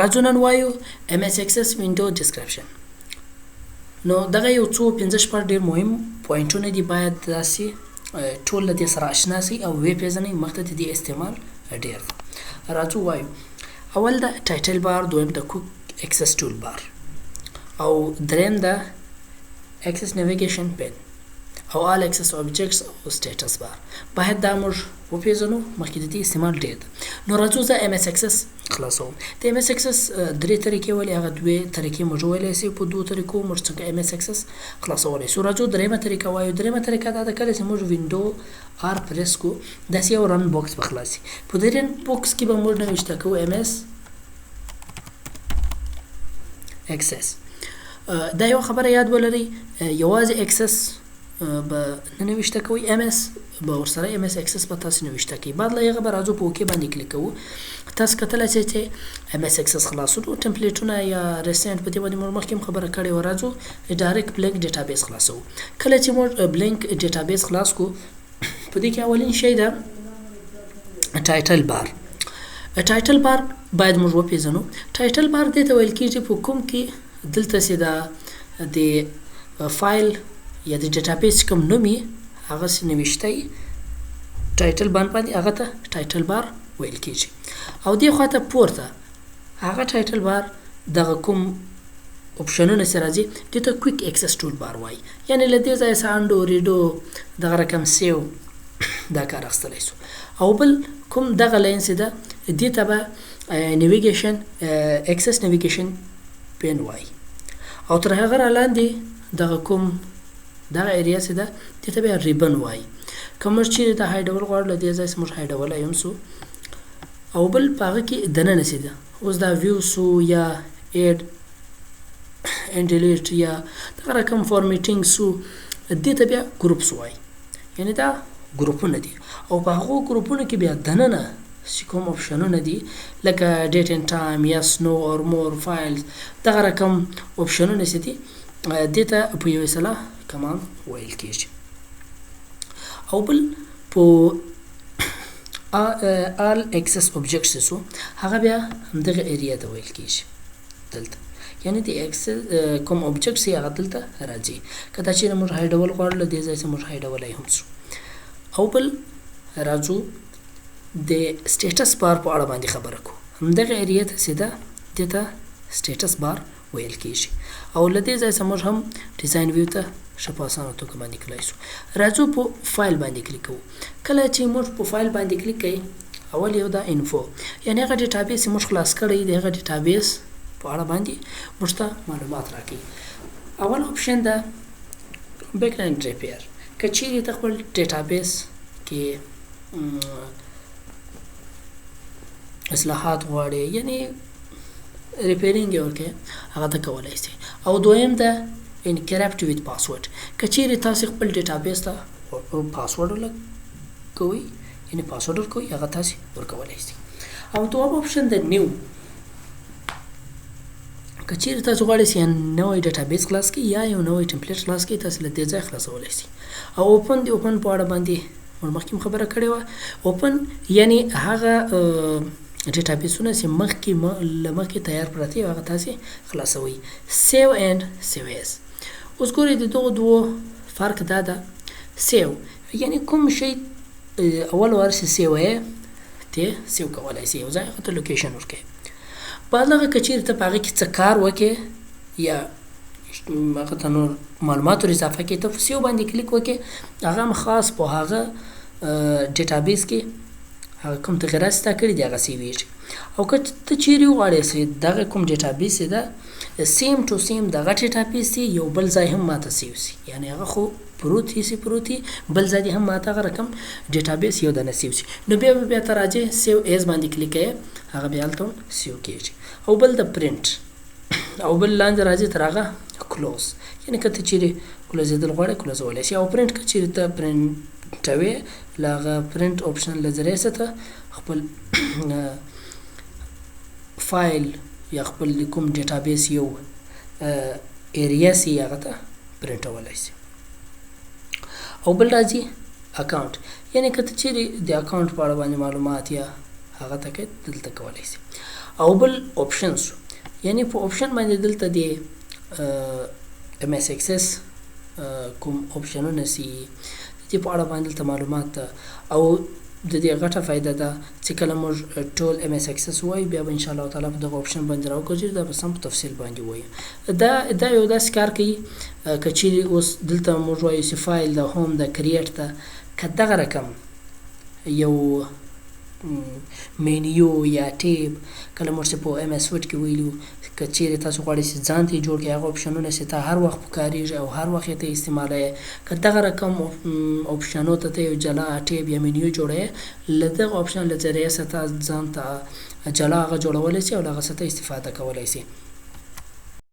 راځو نن وایو ام اس اکسس وینډو ډسکرپشن. نو دغه یو څو 15 شپږ ډیر مهم پوینټونه دي، باید داسې ټول له دې سره آشنا سئ او وی پیژنئ، مخته د دې استعمال ډیر. راځو وایو اول د ټایټل بار، دویم د کوک اکسس ټول بار، او دریم د اکسس نیویګیشن پین او آل اکسس اوبجیکټس او سټیټس بار. باید دا موږ وپیژنو، مخکې د دې استعمال ډیر ده. نو راځو زه ام اس اکسس خلاصوم. د ام اس اکسس درې طریقې ولې، هغه دوې طریقې موږ ویلی سي. په دوو طریقو موږ څنګه ام اس اکسس خلاصولی سو. راځو دریمه طریقه وایو. دریمه طریقه دا ده کله چې موږ وینډو آر پریس کو، داسې یو رن بوکس به خلاصي. په دې رن بوکس کې به موږ نوشته کوو ام اس اکسس. دا یو خبره یاد ولرئ، یوازې اکسس به نه نوشته کوئ، ام اس به ورسره ام اس اکسس به تاسو نوشته کوئ. بعد له هغه به راځو په اوکې باندې کلیک کوو. تاسو کتلی شئ چې ام اس اکسس خلاصون ټمپلیټونه یا ریسنټ په دې باندې موږ مخکې هم خبره کړې وه. راځو ډایرکټ بلینک ډیټابیس خلاصوو. کله چې موږ بلینک ډیټابیس خلاص کو، په دې کې اولین شی ده ټایټل بار. ټایټل بار باید موږ وپیژنو. ټایټل بار دې ته ویل کېږي په کوم کې دلته چې د فایل یا د ډیټابیس کوم نوم یې هغسې نوشتی ټایټل باندې، هغه ته ټایټل بار ویل کېږي. او دې خواته پورته هغه ټایټل بار دغه کوم اپشنونه چې راځي دې ته کویک اکسس ټول بار وایي. یعنې له دې ځایه سانډو ریډو دغه رقم سیو دا کار اخیستلی سو. او بل کوم دغه لاین چې ده دې ته به نیویګیشن اکسس نیویګیشن پین وایي. او تر هغه را لاندې دغه کوم دغه ایریا چې ده دې ته بیا ریبن وایي. که موږ چیرې ته هایډول غواړو، له دې ځای څخه موږ هایډولی هم سو. او بل په هغه کې دننه چې ده اوس دا ویو سو یا ایډ اینډ ډیلیټ یا دغه رقم فارمیټینګ سو، دې ته بیا ګروپس وایي. یعنې دا ګروپونه دي. او په هغو ګروپونو کې بیا دننه چې کوم اپشنونه دي لکه ډیټ اینډ ټایم، یس نو اور مور فایلز، دغه رقم اپشنونه چې دي دې ته په یو اصطلاح کماند ویل کېږي. او بل په آل اکسس اوبجیکټس سو، هغه بیا همدغه ایریا ته ویل کېږي دلته. یعنې د اکسس کوم اوبجیکټس یې هغه دلته راځي. که دا چیرې موږ هایډول غواړو، له دې ځای څخه موږ هایډولی هم سو. او بل راځو د سټیټس بار په اړه باندې خبره کوو. همدغه ایریا ته چې ده دې ته سټیټس بار ویل کېږي. او له دې ځای څخه موږ هم ډیزاین ویو ته ښه په اسانه توګه باندې کلی سو. راځو په فایل باندې کلیک کوو. کله چې موږ په فایل باندې کلیک کوئ، اول یو دا انفو، یعنې هغه ډیټابیس چې موږ خلاص کړی د هغه ډیټابیس په اړه باندې موږ ته معلومات راکوي. اول اپشن ده بیکلاین ریپیر. که چیرې ته خپل ډیټابیس کې اصلاحات غواړې، یعنې ریپیرینګ یې ورکوې، هغه ته کولی سي. او دویم ده انکریپټ ویت پاسورډ. که چیرې تاسې خپل ډیټابیس ته پاسورډ ورکوئ، یعنې پاسورډ ورکوئ، هغه تاسې ورکولی سي. او دویم اپشن د نیو. که چیرې تاسو غواړئ چې نوی ډیټابیس خلاص کړئ یا یو نوی ټمپلیټ خلاص کړئ، تاسې له دې ځایه خلاصولی سي. او اوپن د اوپن په اړه باندې موږ مخکې هم خبره کړې وه. اوپن یعنې هغه ډیټابیسونه چې مخکې تیار پراته وي، هغه تاسې خلاصوئ. سیو اینډ سیو ایز. اوس ګورئ د دغو دوو فرق دا ده. سیو یعنې کوم شی اول وار چې سیو یې ته سیو کولی سي، یو ځای هغه ته لوکیشن ورکوي. بعد هغه که چیرې ته په هغه کې څه کار وکړې یا هغه ته نور معلومات ور اضافه کړې، ته په سیو باندې کلیک وکړې، هغه هم خاص په هغه ډیټابیس کې هغه کوم تغیرات چې تا کړي دي هغه سیویږي. او که ته چیرې وغواړې چې دغه کوم ډیټابیس چې ده سیم ټو سیم دغه ډیټابیس چې یو بل ځای هم ماته سیو سي، یعنې هغه خو پروت وي بل ځای دې هم ماته هغه رقم ډیټابیس یو دانه سیو سي. نو بیا ته راځې سیو ایز باندې کلیک کوې، هغه بیا هلته سیو کېږي. او بل د پرنټ. او بل لاندې راځي تر هغه کلوز، یعنې که ته چیرې کلوزېدل غواړې کلوزولی سي. او پرنټ که چیرې ته پرنټوې، له هغه پرنټ اپشن له ذریعې څخه خپل فایل یا خپل کوم ډیټابیس یو ایریا سي هغه ته پرنټولی سي. او بل راځي اکاونټ، یعنې که ته چیرې د اکاونټ په اړه باندې معلومات یا هغه ته دلته کولی سي. او بل اوپشنز یعنی په اوپشن باندې دلته د ام اس اکسس کوم اوپشنونه سي د په اړه باندې ته معلومات او د دې غټه فائدہ ده چې کله موږ ټول ام اس اکسس وای بیا به ان شاء الله تعالی په دغه اوپشن باندې راوګرځي دا به سم په تفصیل باندې وای دا یو داس کار کوي کچې اوس دلته موږ وایو چې فایل د هوم د کریټ ته کدغه رقم یو مینیو یا ټیب کله موږ په ام اس ورډ کې ویلو کچېرې تاسو غواړئ چې ځان ته جوړ کړئ هغه اوپشنونه چې ته هر وخت پکارېږي او هر وخت یې ته استعمالوې که دغه رقم اوپشنو ته یو جلا ټیب یا مینیو جوړوې له دغه اوپشن له ذریعې څخه ځان ته جلا هغه جوړولی شي او له هغه څخه استفاده کولی شي